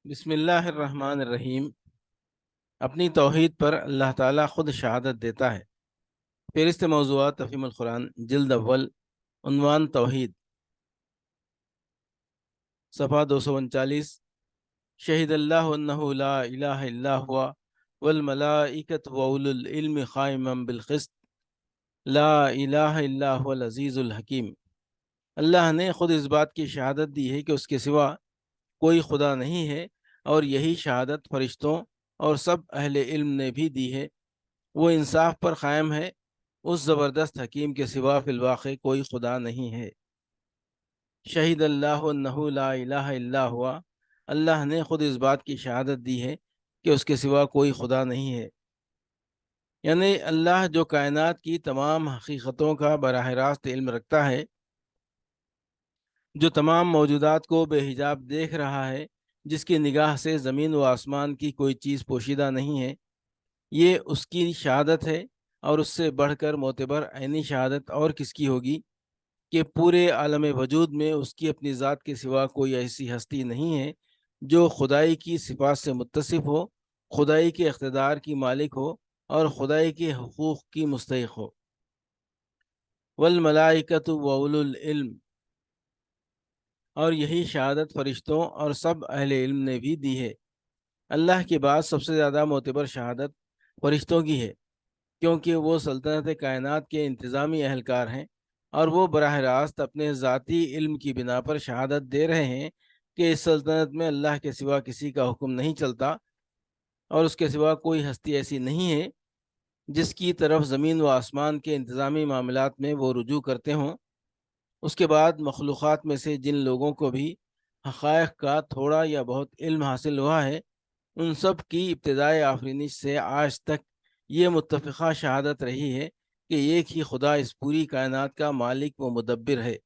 بسم اللہ الرحمن الرحیم۔ اپنی توحید پر اللہ تعالیٰ خود شہادت دیتا ہے۔ فہرست موضوعات تفہیم القرآن، جلد اول، عنوان توحید، صفحہ 239۔ شہد اللہ انہ لا الہ الا ہوا والملائکۃ واولو العلم قائما بالقسط لا الہ الا هو العزیز الحکیم۔ اللہ نے خود اس بات کی شہادت دی ہے کہ اس کے سوا کوئی خدا نہیں ہے، اور یہی شہادت فرشتوں اور سب اہل علم نے بھی دی ہے۔ وہ انصاف پر قائم ہے، اس زبردست حکیم کے سوا فی الواقع کوئی خدا نہیں ہے۔ شہید اللہ انہ لا الہ الا ہوا، اللہ نے خود اس بات کی شہادت دی ہے کہ اس کے سوا کوئی خدا نہیں ہے، یعنی اللہ جو کائنات کی تمام حقیقتوں کا براہ راست علم رکھتا ہے، جو تمام موجودات کو بے حجاب دیکھ رہا ہے، جس کی نگاہ سے زمین و آسمان کی کوئی چیز پوشیدہ نہیں ہے، یہ اس کی شہادت ہے۔ اور اس سے بڑھ کر معتبر عینی شہادت اور کس کی ہوگی کہ پورے عالم وجود میں اس کی اپنی ذات کے سوا کوئی ایسی ہستی نہیں ہے جو خدائی کی صفات سے متصف ہو، خدائی کے اقتدار کی مالک ہو اور خدائی کے حقوق کی مستحق ہو۔ والملائکۃ واولو العلم، اور یہی شہادت فرشتوں اور سب اہل علم نے بھی دی ہے۔ اللہ کے بعد سب سے زیادہ معتبر شہادت فرشتوں کی ہے، کیونکہ وہ سلطنت کائنات کے انتظامی اہلکار ہیں، اور وہ براہ راست اپنے ذاتی علم کی بنا پر شہادت دے رہے ہیں کہ اس سلطنت میں اللہ کے سوا کسی کا حکم نہیں چلتا، اور اس کے سوا کوئی ہستی ایسی نہیں ہے جس کی طرف زمین و آسمان کے انتظامی معاملات میں وہ رجوع کرتے ہوں۔ اس کے بعد مخلوقات میں سے جن لوگوں کو بھی حقائق کا تھوڑا یا بہت علم حاصل ہوا ہے، ان سب کی ابتدائے آفرینش سے آج تک یہ متفقہ شہادت رہی ہے کہ ایک ہی خدا اس پوری کائنات کا مالک و مدبر ہے۔